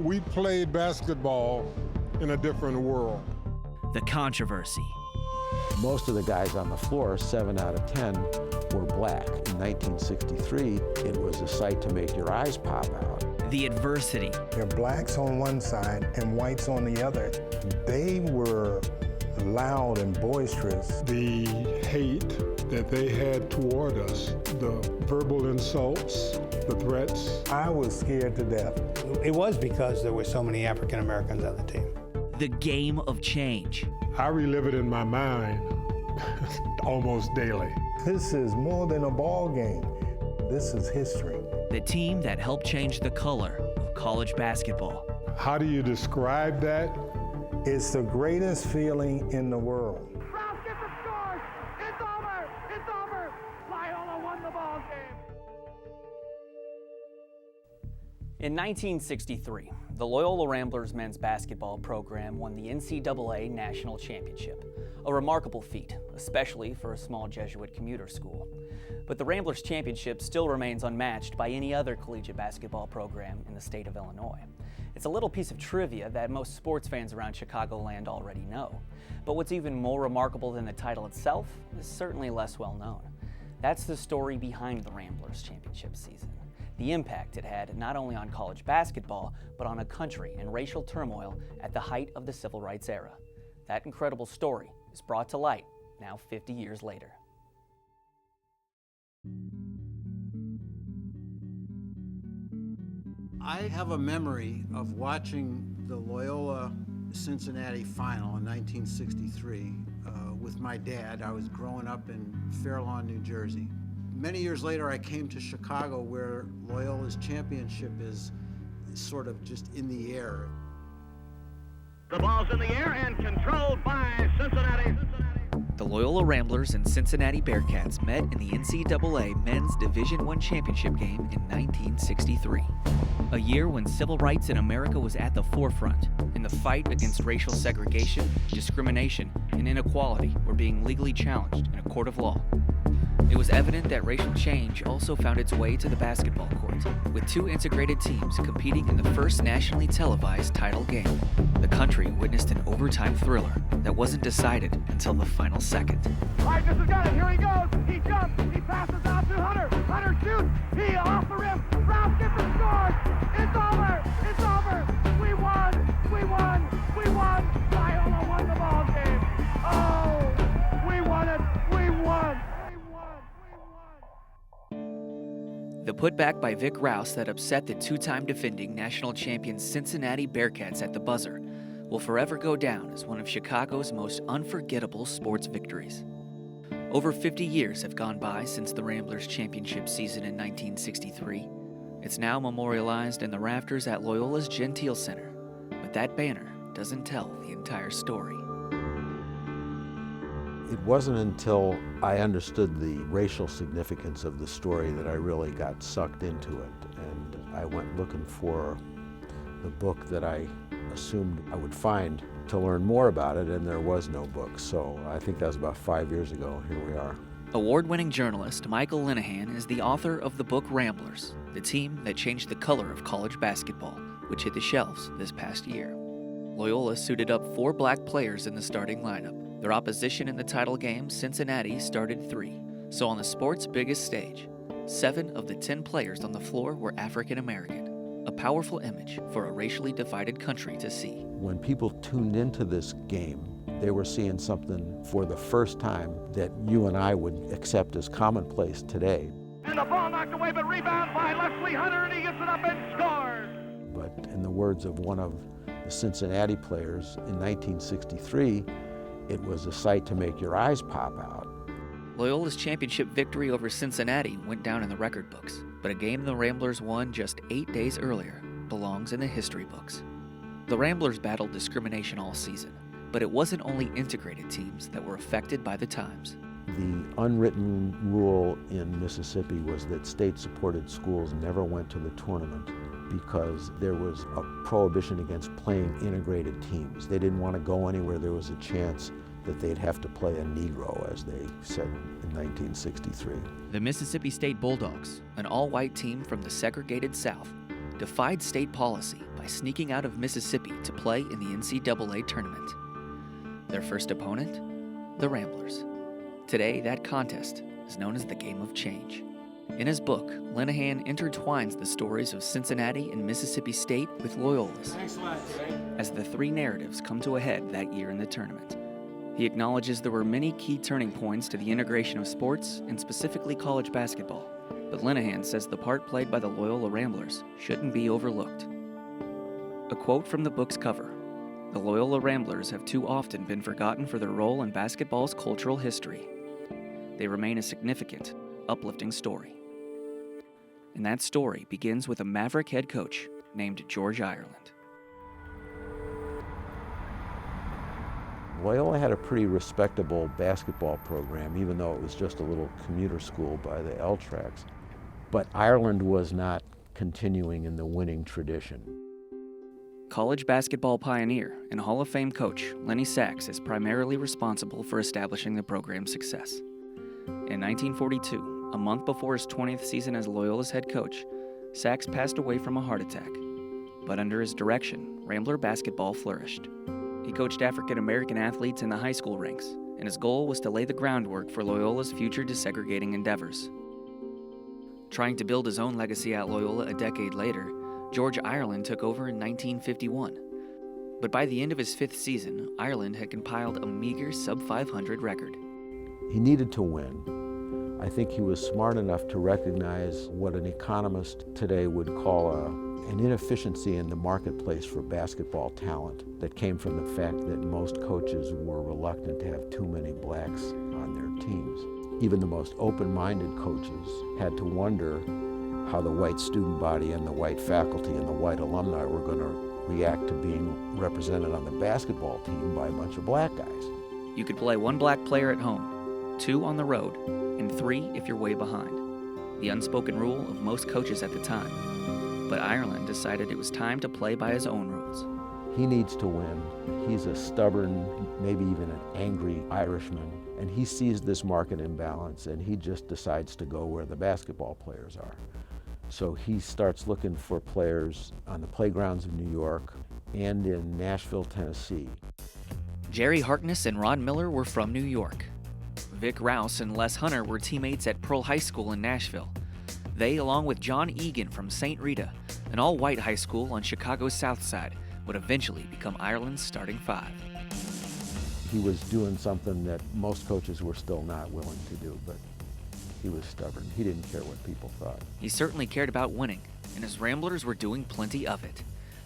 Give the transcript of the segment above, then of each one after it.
We played basketball in a different world. The controversy. Most of the guys on the floor, 7 out of 10, were black. In 1963, it was a sight to make your eyes pop out. The adversity. There are blacks on one side and whites on the other. They were loud and boisterous. The hate that they had toward us, the verbal insults, the threats. I was scared to death. It was because there were so many African Americans on the team. The game of change. I relive it in my mind almost daily. This is more than a ball game. This is history. The team that helped change the color of college basketball. How do you describe that? It's the greatest feeling in the world. Rouse gets the score. It's over. It's over. Loyola won the ball game. In 1963, the Loyola Ramblers men's basketball program won the NCAA National Championship, a remarkable feat, especially for a small Jesuit commuter school. But the Ramblers championship still remains unmatched by any other collegiate basketball program in the state of Illinois. It's a little piece of trivia that most sports fans around Chicagoland already know. But what's even more remarkable than the title itself is certainly less well known. That's the story behind the Ramblers championship season. The impact it had not only on college basketball, but on a country in racial turmoil at the height of the civil rights era. That incredible story is brought to light now 50 years later. I have a memory of watching the Loyola Cincinnati final in 1963 with my dad. I was growing up in Fair Lawn, New Jersey. Many years later, I came to Chicago, where Loyola's championship is sort of just in the air. The ball's in the air and controlled by Cincinnati. The Loyola Ramblers and Cincinnati Bearcats met in the NCAA Men's Division I Championship game in 1963. A year when civil rights in America was at the forefront, and the fight against racial segregation, discrimination, and inequality were being legally challenged in a court of law. It was evident that racial change also found its way to the basketball court, with 2 integrated teams competing in the first nationally televised title game. The country witnessed an overtime thriller that wasn't decided until the final second. All right, this has got it. Here he goes. He jumps. He passes out to Hunter. Hunter shoots. He off the rim. Rouse gets the score. It's over. It's over. We won. We won. We won. Loyola won the ball game. Oh, we won it. We won. The putback by Vic Rouse that upset the 2-time defending national champion Cincinnati Bearcats at the buzzer will forever go down as one of Chicago's most unforgettable sports victories. Over 50 years have gone by since the Ramblers championship season in 1963. It's now memorialized in the rafters at Loyola's Gentile Center, but that banner doesn't tell the entire story. It wasn't until I understood the racial significance of the story that I really got sucked into it, and I went looking for the book that I assumed I would find to learn more about it, and there was no book. So I think that was about 5 years ago. Here we are. Award-winning journalist Michael Linehan is the author of the book Ramblers, the team that changed the color of college basketball, which hit the shelves this past year. Loyola suited up 4 black players in the starting lineup. Their opposition in the title game, Cincinnati, started 3. So on the sport's biggest stage, 7 of the 10 players on the floor were African American, a powerful image for a racially divided country to see. When people tuned into this game, they were seeing something for the first time that you and I would accept as commonplace today. And the ball knocked away, but rebound by Leslie Hunter, and he gets it up and scores. But in the words of one of the Cincinnati players in 1963, it was a sight to make your eyes pop out. Loyola's championship victory over Cincinnati went down in the record books, but a game the Ramblers won just 8 days earlier belongs in the history books. The Ramblers battled discrimination all season, but it wasn't only integrated teams that were affected by the times. The unwritten rule in Mississippi was that state-supported schools never went to the tournament because there was a prohibition against playing integrated teams. They didn't want to go anywhere there was a chance that they'd have to play a Negro, as they said in 1963. The Mississippi State Bulldogs, an all-white team from the segregated South, defied state policy by sneaking out of Mississippi to play in the NCAA tournament. Their first opponent? The Ramblers. Today, that contest is known as the Game of Change. In his book, Linehan intertwines the stories of Cincinnati and Mississippi State with Loyola's, as the three narratives come to a head that year in the tournament. He acknowledges there were many key turning points to the integration of sports, and specifically college basketball. But Linehan says the part played by the Loyola Ramblers shouldn't be overlooked. A quote from the book's cover: "The Loyola Ramblers have too often been forgotten for their role in basketball's cultural history. They remain a significant, uplifting story." And that story begins with a maverick head coach named George Ireland. Loyola had a pretty respectable basketball program, even though it was just a little commuter school by the L tracks. But Ireland was not continuing in the winning tradition. College basketball pioneer and Hall of Fame coach Lenny Sachs is primarily responsible for establishing the program's success. In 1942, a month before his 20th season as Loyola's head coach, Sachs passed away from a heart attack. But under his direction, Rambler basketball flourished. He coached African-American athletes in the high school ranks, and his goal was to lay the groundwork for Loyola's future desegregating endeavors. Trying to build his own legacy at Loyola a decade later, George Ireland took over in 1951. But by the end of his 5th season, Ireland had compiled a meager sub-500 record. He needed to win. I think he was smart enough to recognize what an economist today would call an inefficiency in the marketplace for basketball talent that came from the fact that most coaches were reluctant to have too many blacks on their teams. Even the most open-minded coaches had to wonder how the white student body and the white faculty and the white alumni were going to react to being represented on the basketball team by a bunch of black guys. You could play 1 black player at home, 2 on the road, and 3 if you're way behind. The unspoken rule of most coaches at the time. But Ireland decided it was time to play by his own rules. He needs to win. He's a stubborn, maybe even an angry Irishman, and he sees this market imbalance and he just decides to go where the basketball players are. So he starts looking for players on the playgrounds of New York and in Nashville, Tennessee. Jerry Harkness and Ron Miller were from New York. Vic Rouse and Les Hunter were teammates at Pearl High School in Nashville. They, along with John Egan from St. Rita, an all-white high school on Chicago's South Side, would eventually become Ireland's starting 5. He was doing something that most coaches were still not willing to do, but he was stubborn. He didn't care what people thought. He certainly cared about winning, and his Ramblers were doing plenty of it.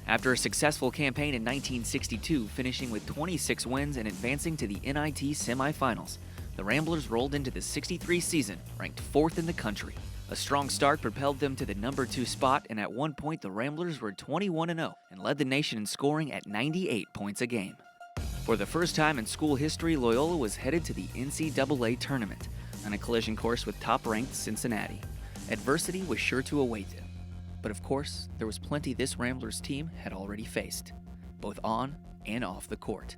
After a successful campaign in 1962, finishing with 26 wins and advancing to the NIT semifinals, the Ramblers rolled into the 63 season, ranked 4th in the country. A strong start propelled them to the number 2 spot, and at one point the Ramblers were 21-0 and led the nation in scoring at 98 points a game. For the first time in school history, Loyola was headed to the NCAA tournament on a collision course with top-ranked Cincinnati. Adversity was sure to await them. But of course, there was plenty this Ramblers team had already faced, both on and off the court.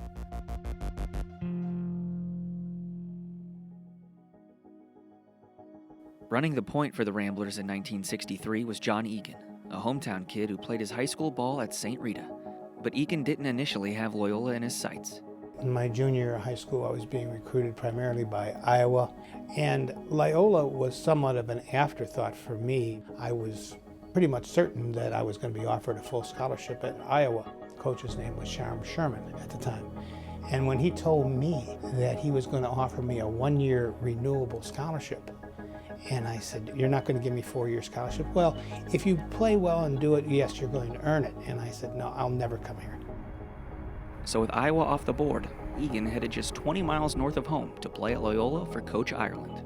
Running the point for the Ramblers in 1963 was John Egan, a hometown kid who played his high school ball at St. Rita. But Egan didn't initially have Loyola in his sights. In my junior year of high school, I was being recruited primarily by Iowa, and Loyola was somewhat of an afterthought for me. I was pretty much certain that I was going to be offered a full scholarship at Iowa. The coach's name was Sharon Sherman at the time. And when he told me that he was going to offer me a 1-year renewable scholarship, and I said, "You're not going to give me a 4-year scholarship?" "Well, if you play well and do it, yes, you're going to earn it." And I said, "No, I'll never come here." So with Iowa off the board, Egan headed just 20 miles north of home to play at Loyola for Coach Ireland.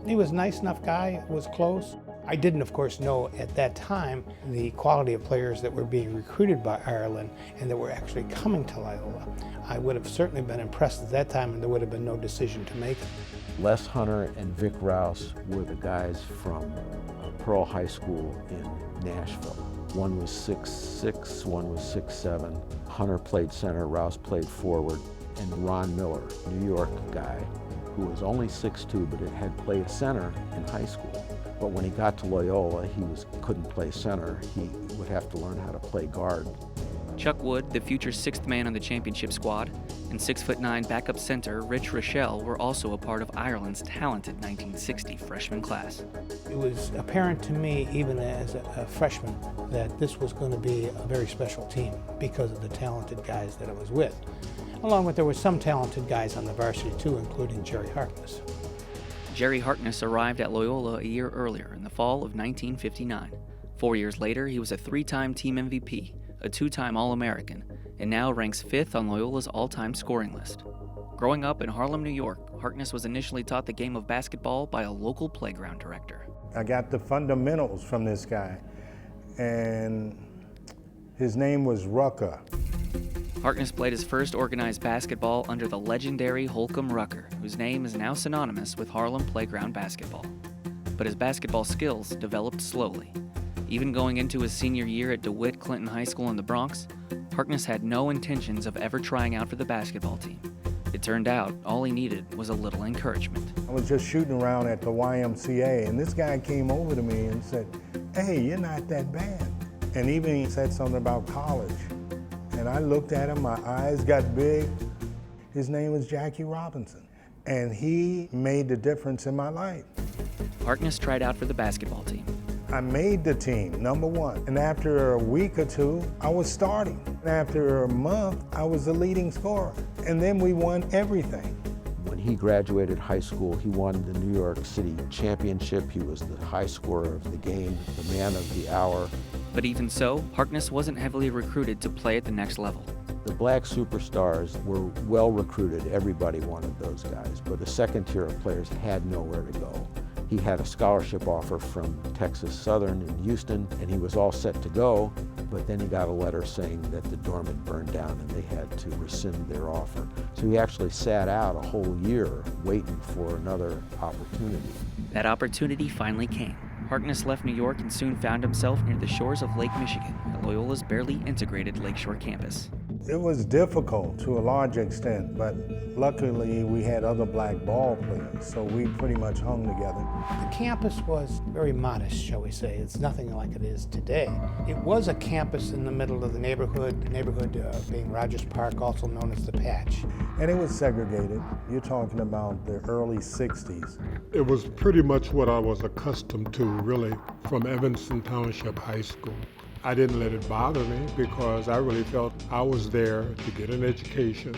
He was a nice enough guy, was close. I didn't, of course, know at that time the quality of players that were being recruited by Ireland and that were actually coming to Loyola. I would have certainly been impressed at that time, and there would have been no decision to make. Les Hunter and Vic Rouse were the guys from Pearl High School in Nashville. One was 6'6", one was 6'7". Hunter played center, Rouse played forward, and Ron Miller, New York guy, who was only 6'2", but had played center in high school. But when he got to Loyola, he couldn't play center. He would have to learn how to play guard. Chuck Wood, the future sixth man on the championship squad, and 6'9" backup center Rich Rochelle were also a part of Ireland's talented 1960 freshman class. It was apparent to me, even as a freshman, that this was going to be a very special team because of the talented guys that I was with. Along with there were some talented guys on the varsity too, including Jerry Harkness. Jerry Harkness arrived at Loyola a year earlier in the fall of 1959. 4 years later, he was a three-time team MVP, a two-time All-American, and now ranks fifth on Loyola's all-time scoring list. Growing up in Harlem, New York, Harkness was initially taught the game of basketball by a local playground director. I got the fundamentals from this guy, and his name was Rucker. Harkness played his first organized basketball under the legendary Holcomb Rucker, whose name is now synonymous with Harlem playground basketball. But his basketball skills developed slowly. Even going into his senior year at DeWitt Clinton High School in the Bronx, Harkness had no intentions of ever trying out for the basketball team. It turned out all he needed was a little encouragement. I was just shooting around at the YMCA, and this guy came over to me and said, "Hey, you're not that bad." And even he said something about college. And I looked at him, my eyes got big. His name was Jackie Robinson, and he made the difference in my life. Harkness tried out for the basketball team. I made the team, #1. And after a week or two, I was starting. And after a month, I was the leading scorer. And then we won everything. When he graduated high school, he won the New York City championship. He was the high scorer of the game, the man of the hour. But even so, Harkness wasn't heavily recruited to play at the next level. The black superstars were well recruited. Everybody wanted those guys. But the second tier of players had nowhere to go. He had a scholarship offer from Texas Southern in Houston, and he was all set to go, but then he got a letter saying that the dorm had burned down and they had to rescind their offer. So he actually sat out a whole year waiting for another opportunity. That opportunity finally came. Harkness left New York and soon found himself near the shores of Lake Michigan at Loyola's barely integrated Lakeshore campus. It was difficult to a large extent, but luckily we had other black ball players, so we pretty much hung together. The campus was very modest, shall we say. It's nothing like it is today. It was a campus in the middle of the neighborhood being Rogers Park, also known as the Patch. And it was segregated. You're talking about the early 60s. It was pretty much what I was accustomed to, really, from Evanston Township High School. I didn't let it bother me because I really felt I was there to get an education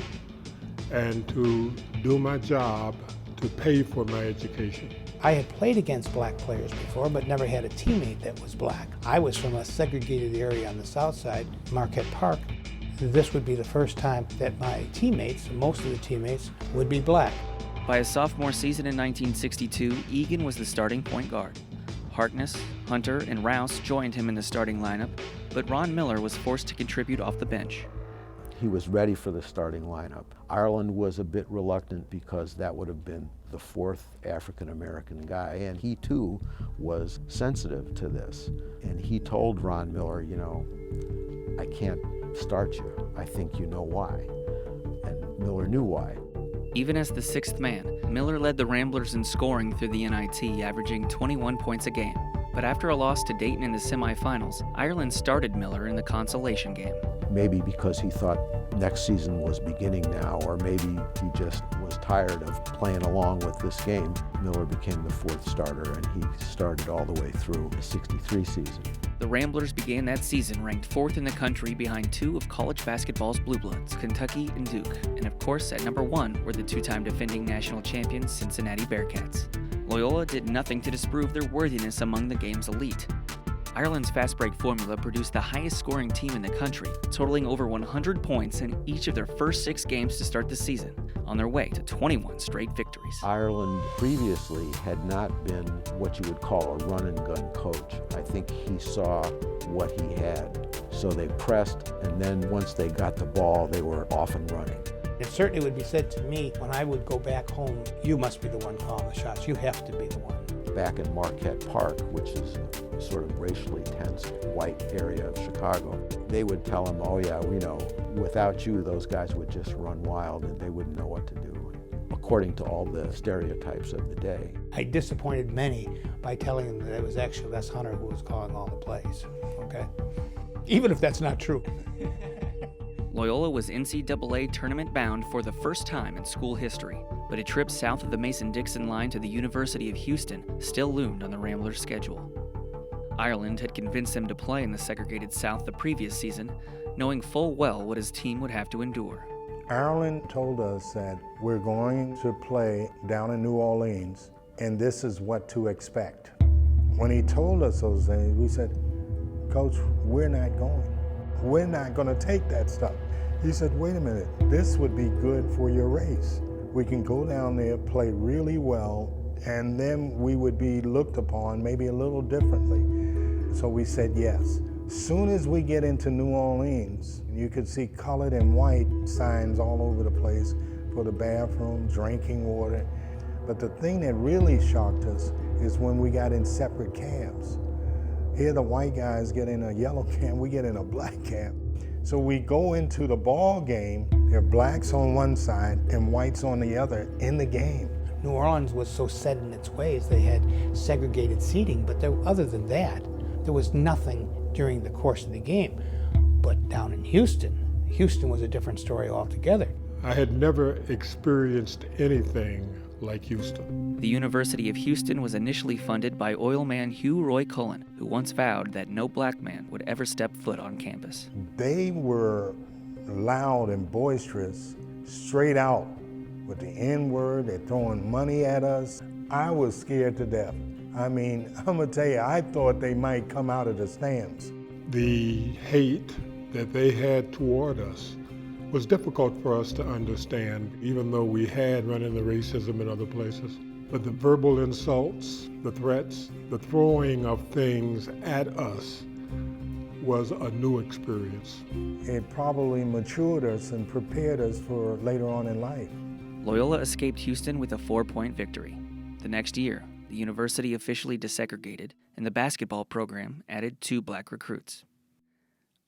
and to do my job to pay for my education. I had played against black players before, but never had a teammate that was black. I was from a segregated area on the south side, Marquette Park. This would be the first time that my teammates, most of the teammates, would be black. By his sophomore season in 1962, Egan was the starting point guard. Harkness, Hunter, and Rouse joined him in the starting lineup, but Ron Miller was forced to contribute off the bench. He was ready for the starting lineup. Ireland was a bit reluctant because that would have been the fourth African-American guy, and he too was sensitive to this. And he told Ron Miller, you know, I can't start you. I think you know why. And Miller knew why. Even as the sixth man, Miller led the Ramblers in scoring through the NIT, averaging 21 points a game. But after a loss to Dayton in the semifinals, Ireland started Miller in the consolation game. Maybe because he thought next season was beginning now, or maybe he just was tired of playing along with this game. Miller became the fourth starter, and he started all the way through the 63 season. The Ramblers began that season ranked fourth in the country behind two of college basketball's blue bloods, Kentucky and Duke. And of course, at number one were the two-time defending national champions Cincinnati Bearcats. Loyola did nothing to disprove their worthiness among the game's elite. Ireland's fast break formula produced the highest scoring team in the country, totaling over 100 points in each of their first 6 games to start the season, on their way to 21 straight victories. Ireland previously had not been what you would call a run-and-gun coach. I think he saw what he had. So they pressed, and then once they got the ball, they were off and running. It certainly would be said to me when I would go back home, you must be the one calling the shots. You have to be the one. Back in Marquette Park, which is a sort of racially tense white area of Chicago, they would tell him, oh yeah, we know, without you, those guys would just run wild and they wouldn't know what to do, according to all the stereotypes of the day. I disappointed many by telling them that it was actually Les Hunter who was calling all the plays. okay? Even if that's not true. Loyola was NCAA tournament bound for the first time in school history, but a trip south of the Mason-Dixon line to the University of Houston still loomed on the Ramblers' schedule. Ireland had convinced them to play in the segregated South the previous season, knowing full well what his team would have to endure. Ireland told us that we're going to play down in New Orleans, and this is what to expect. When he told us those things, we said, Coach, we're not going. We're not going to take that stuff. He said, wait a minute, this would be good for your race. We can go down there, play really well, and then we would be looked upon maybe a little differently. So we said yes. Soon as we get into New Orleans, you could see colored and white signs all over the place for the bathroom, drinking water. But the thing that really shocked us is when we got in separate cabs. Here the white guys get in a yellow cab, we get in a black cab. So we go into the ball game, there are blacks on one side and whites on the other in the game. New Orleans was so set in its ways, they had segregated seating, but other than that, there was nothing during the course of the game. But down in Houston was a different story altogether. I had never experienced anything like Houston. The University of Houston was initially funded by oilman Hugh Roy Cullen, who once vowed that no black man would ever step foot on campus. They were loud and boisterous, straight out with the N-word. They're throwing money at us. I was scared to death. I mean, I'm gonna tell you, I thought they might come out of the stands. The hate that they had toward us was difficult for us to understand, even though we had run into racism in other places. But the verbal insults, the threats, the throwing of things at us was a new experience. It probably matured us and prepared us for later on in life. Loyola escaped Houston with a 4-point victory. The next year, the university officially desegregated, and the basketball program added 2 black recruits.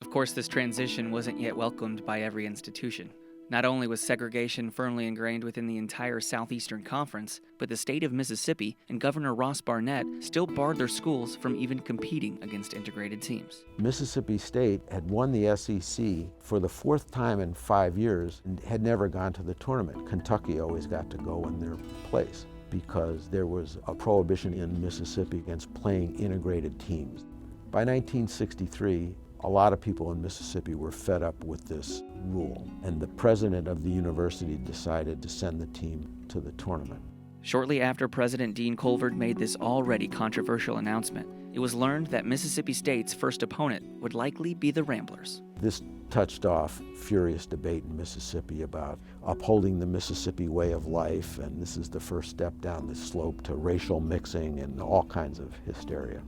Of course, this transition wasn't yet welcomed by every institution. Not only was segregation firmly ingrained within the entire Southeastern Conference, but the state of Mississippi and Governor Ross Barnett still barred their schools from even competing against integrated teams. Mississippi State had won the SEC for the 4th time in 5 years and had never gone to the tournament. Kentucky always got to go in their place because there was a prohibition in Mississippi against playing integrated teams. By 1963, a lot of people in Mississippi were fed up with this rule, and the president of the university decided to send the team to the tournament. Shortly after President Dean Colvard made this already controversial announcement, it was learned that Mississippi State's first opponent would likely be the Ramblers. This touched off furious debate in Mississippi about upholding the Mississippi way of life, and this is the first step down the slope to racial mixing and all kinds of hysteria.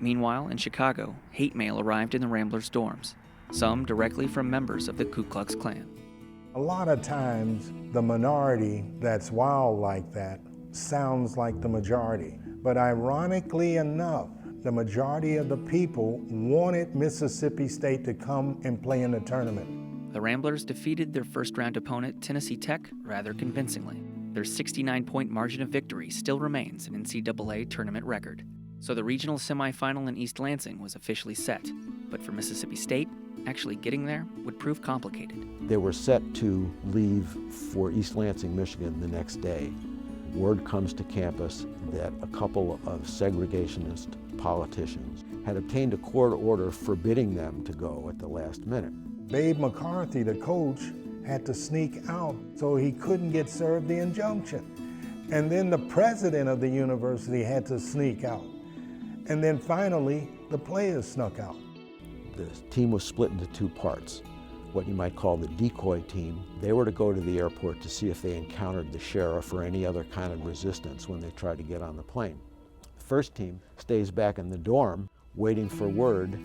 Meanwhile, in Chicago, hate mail arrived in the Ramblers' dorms, some directly from members of the Ku Klux Klan. A lot of times, the minority that's wild like that sounds like the majority. But ironically enough, the majority of the people wanted Mississippi State to come and play in the tournament. The Ramblers defeated their first-round opponent, Tennessee Tech, rather convincingly. Their 69-point margin of victory still remains an NCAA tournament record. So the regional semifinal in East Lansing was officially set. But for Mississippi State, actually getting there would prove complicated. They were set to leave for East Lansing, Michigan the next day. Word comes to campus that a couple of segregationist politicians had obtained a court order forbidding them to go at the last minute. Babe McCarthy, the coach, had to sneak out so he couldn't get served the injunction. And then the president of the university had to sneak out. And then finally, the players snuck out. The team was split into 2 parts. What you might call the decoy team. They were to go to the airport to see if they encountered the sheriff or any other kind of resistance when they tried to get on the plane. The first team stays back in the dorm waiting for word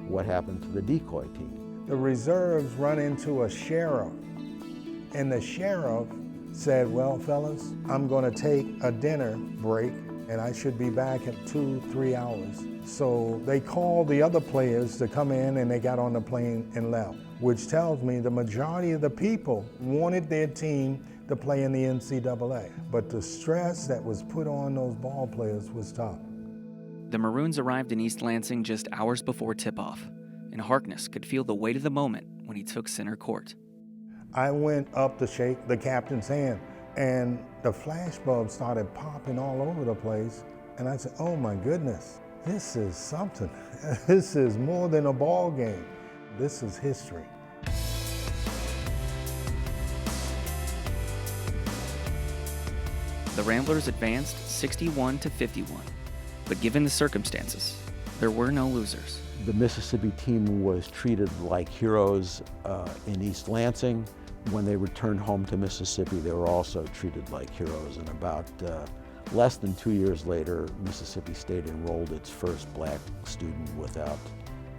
what happened to the decoy team. The reserves run into a sheriff, and the sheriff said, well, fellas, I'm going to take a dinner break and I should be back in 2-3 hours. So they called the other players to come in, and they got on the plane and left, which tells me the majority of the people wanted their team to play in the NCAA. But the stress that was put on those ball players was tough. The Maroons arrived in East Lansing just hours before tip-off, and Harkness could feel the weight of the moment when he took center court. I went up to shake the captain's hand, and the flash bulbs started popping all over the place. And I said, oh my goodness, this is something. This is more than a ball game. This is history. The Ramblers advanced 61-51, but given the circumstances, there were no losers. The Mississippi team was treated like heroes in East Lansing. When they returned home to Mississippi, they were also treated like heroes. And about less than 2 years later, Mississippi State enrolled its first black student without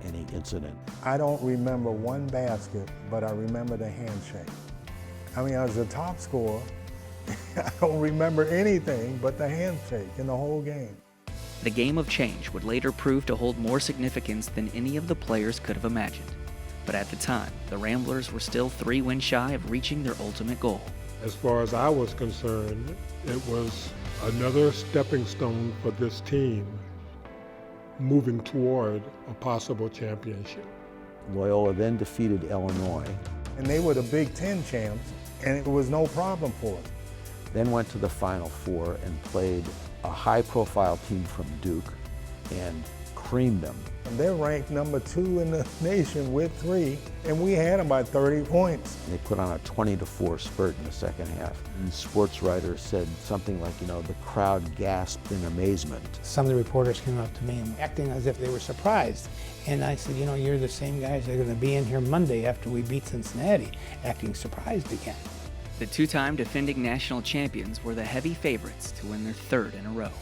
any incident. I don't remember one basket, but I remember the handshake. I mean, I was the top scorer. I don't remember anything but the handshake in the whole game. The game of change would later prove to hold more significance than any of the players could have imagined. But at the time, the Ramblers were still 3 wins shy of reaching their ultimate goal. As far as I was concerned, it was another stepping stone for this team moving toward a possible championship. Loyola then defeated Illinois. And they were the Big Ten champs, and it was no problem for us. Then went to the Final Four and played a high-profile team from Duke and creamed them. And they're ranked number 2 in the nation with 3, and we had them by 30 points. They put on a 20-4 spurt in the second half. And sports writers said something like, the crowd gasped in amazement. Some of the reporters came up to me and acting as if they were surprised. And I said, you're the same guys that are going to be in here Monday after we beat Cincinnati, acting surprised again. The 2-time defending national champions were the heavy favorites to win their 3rd in a row.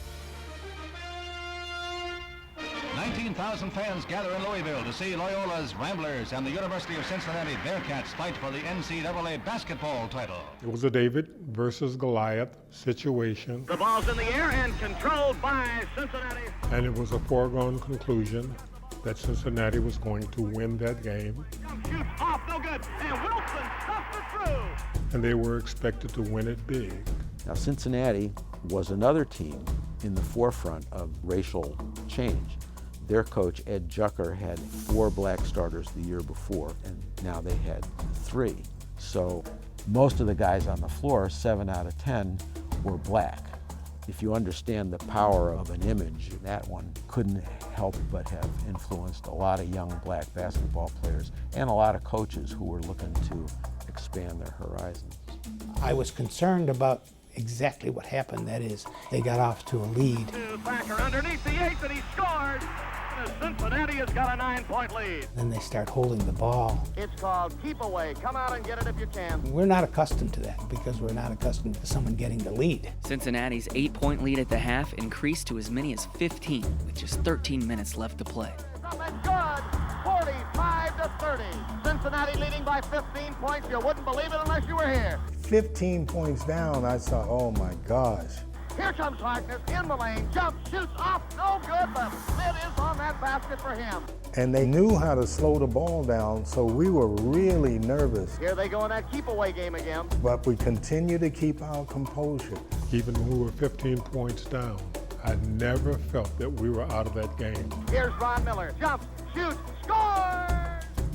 19,000 fans gather in Louisville to see Loyola's Ramblers and the University of Cincinnati Bearcats fight for the NCAA basketball title. It was a David versus Goliath situation. The ball's in the air and controlled by Cincinnati. And it was a foregone conclusion that Cincinnati was going to win that game. Shoots off, no good, and Wilson stuffs it through. And they were expected to win it big. Now, Cincinnati was another team in the forefront of racial change. Their coach, Ed Jucker, had 4 black starters the year before, and now they had 3. So most of the guys on the floor, 7 out of 10, were black. If you understand the power of an image, that one couldn't help but have influenced a lot of young black basketball players and a lot of coaches who were looking to expand their horizons. I was concerned about exactly what happened. That is, they got off to a lead. Thacker underneath the 8th, and he scores. Cincinnati has got a 9-point lead. Then they start holding the ball. It's called keep away. Come out and get it if you can. We're not accustomed to that because we're not accustomed to someone getting the lead. Cincinnati's 8-point lead at the half increased to as many as 15 with just 13 minutes left to play. It's good. 45-30. Cincinnati leading by 15 points. You wouldn't believe it unless you were here. 15 points down, I thought, oh my gosh. Here comes Harkness in the lane, jumps, shoots off, no good. The lid is on that basket for him. And they knew how to slow the ball down, so we were really nervous. Here they go in that keep-away game again. But we continue to keep our composure. Even when we were 15 points down, I never felt that we were out of that game. Here's Ron Miller, jumps, shoots, scores!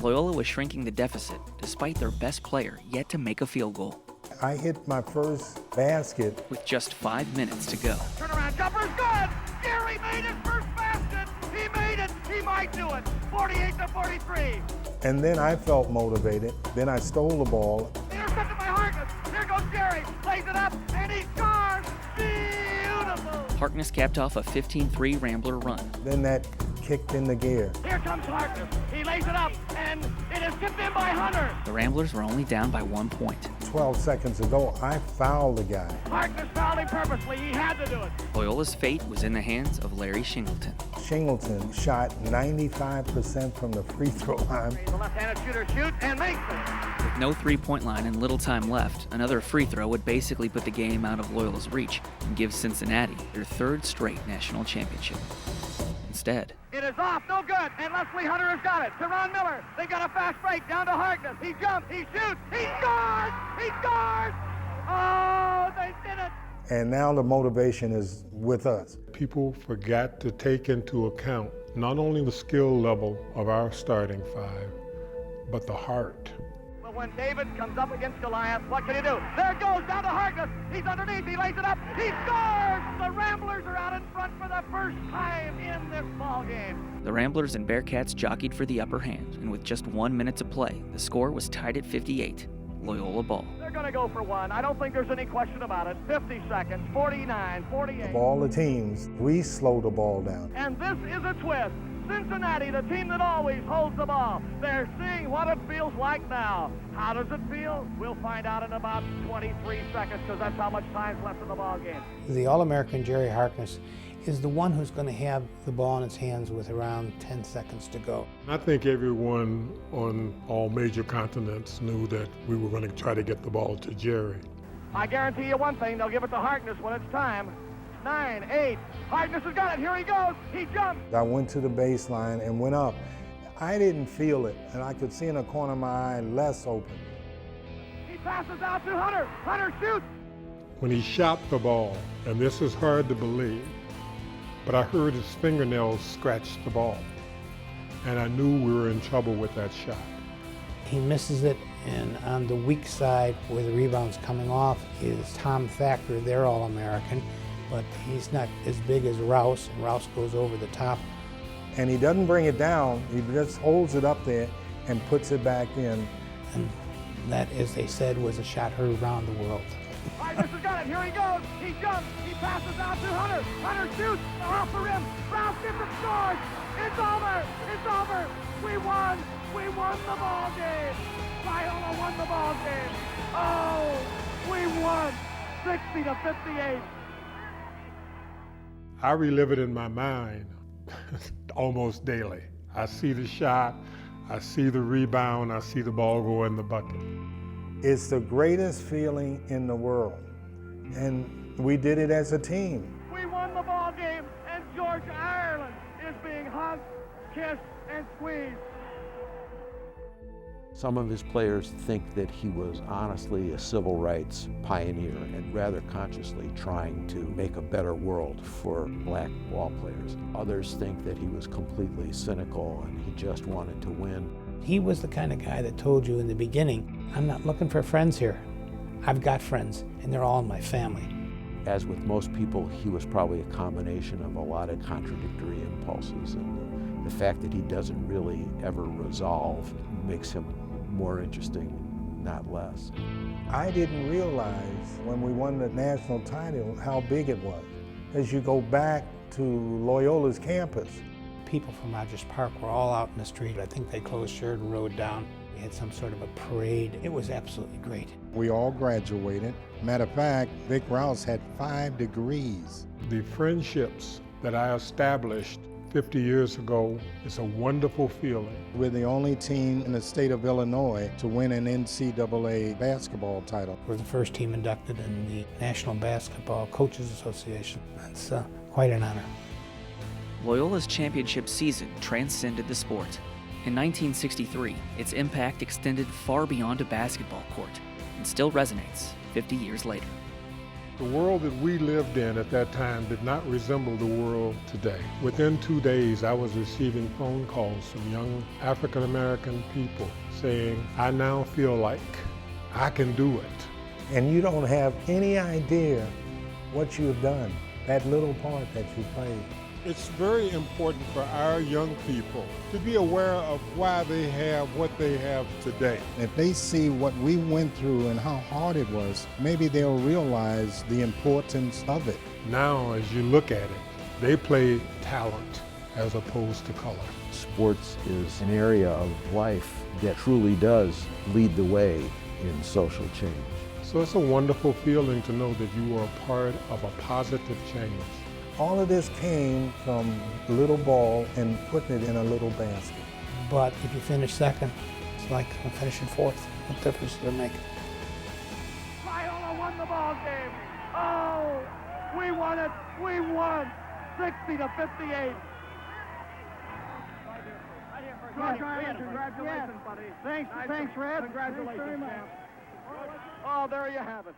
Loyola was shrinking the deficit despite their best player yet to make a field goal. I hit my first basket. With just 5 minutes to go. Turnaround jumper's good! Gary made his first basket! He made it! He might do it! 48-43. And then I felt motivated. Then I stole the ball. Intercepted by Harkness. Here goes Gary. Plays it up, and he scores! Beautiful! Harkness capped off a 15-3 Rambler run. Then that kicked into gear. Here comes Harkness. He lays it up, and it is tipped in by Hunter. The Ramblers were only down by 1 point. 12 seconds ago, I fouled the guy. Harkness fouled him purposely. He had to do it. Loyola's fate was in the hands of Larry Shingleton. Shingleton shot 95% from the free throw line. The left-handed shooter shoots and makes it. With no three-point line and little time left, another free throw would basically put the game out of Loyola's reach and give Cincinnati their 3rd straight national championship. Instead, it is off, no good, and Leslie Hunter has got it. To Ron Miller, they got a fast break down to Harkness. He jumps, he shoots, he scores! He scores! Oh, they did it! And now the motivation is with us. People forgot to take into account not only the skill level of our starting five, but the heart. But when David comes up against Goliath, what can he do? There it goes, down to Harkness. He's underneath, he lays it up, he scores! The Ramblers are out in front for the first time in this ball game. The Ramblers and Bearcats jockeyed for the upper hand, and with just 1 minute to play, the score was tied at 58. Loyola ball. They're going to go for one. I don't think there's any question about it. 50 seconds, 49, 48. Of all the teams, we slow the ball down. And this is a twist. Cincinnati, the team that always holds the ball. They're seeing what it feels like now. How does it feel? We'll find out in about 23 seconds because that's how much time's left in the ball game. The All-American Jerry Harkness is the one who's going to have the ball in his hands with around 10 seconds to go. I think everyone on all major continents knew that we were going to try to get the ball to Jerry. I guarantee you one thing, they'll give it to Harkness when it's time. 9, 8, Harkness has got it, here he goes, he jumps. I went to the baseline and went up. I didn't feel it, and I could see in the corner of my eye less open. He passes out to Hunter, Hunter shoots. When he shot the ball, and this is hard to believe, but I heard his fingernails scratch the ball, and I knew we were in trouble with that shot. He misses it, and on the weak side where the rebound's coming off is Tom Thacker, their All-American, but he's not as big as Rouse, and Rouse goes over the top. And he doesn't bring it down, he just holds it up there and puts it back in. And that, as they said, was a shot heard around the world. Harkness has got it, here he goes, he jumps, he passes out to Hunter, Hunter shoots, off the rim, Rouse Gifford scores, it's over, we won the ball game, Loyola won the ball game, oh, we won, 60-58. I relive it in my mind almost daily. I see the shot, I see the rebound, I see the ball go in the bucket. It's the greatest feeling in the world, and we did it as a team. We won the ball game, and Georgia, Ireland is being hugged, kissed, and squeezed. Some of his players think that he was honestly a civil rights pioneer and rather consciously trying to make a better world for black ball players. Others think that he was completely cynical and he just wanted to win. He was the kind of guy that told you in the beginning, I'm not looking for friends here. I've got friends, and they're all in my family. As with most people, he was probably a combination of a lot of contradictory impulses, and the fact that he doesn't really ever resolve makes him more interesting, not less. I didn't realize when we won the national title how big it was. As you go back to Loyola's campus, People from Rogers Park were all out in the street. I think they closed Sheridan Road down. We had some sort of a parade. It was absolutely great. we all graduated. Matter of fact, Vic Rouse had 5 degrees. The friendships that I established 50 years ago is a wonderful feeling. We're the only team in the state of Illinois to win an NCAA basketball title. We're the first team inducted in the National Basketball Coaches Association. That's quite an honor. Loyola's championship season transcended the sport. In 1963, its impact extended far beyond a basketball court and still resonates 50 years later. The world that we lived in at that time did not resemble the world today. Within 2 days, I was receiving phone calls from young African American people saying, I now feel like I can do it. And you don't have any idea what you've done, that little part that you played. It's very important for our young people to be aware of why they have what they have today. If they see what we went through and how hard it was, maybe they'll realize the importance of it. Now, as you look at it, they play talent as opposed to color. Sports is an area of life that truly does lead the way in social change. So it's a wonderful feeling to know that you are a part of a positive change. All of this came from a little ball and putting it in a little basket. But if you finish second, it's like finishing fourth. What difference does it make? Loyola won the ball game. Oh, we won it. We won 60-58. Congratulations, buddy. Thanks, Red. Congratulations, champ. Oh, there you have it.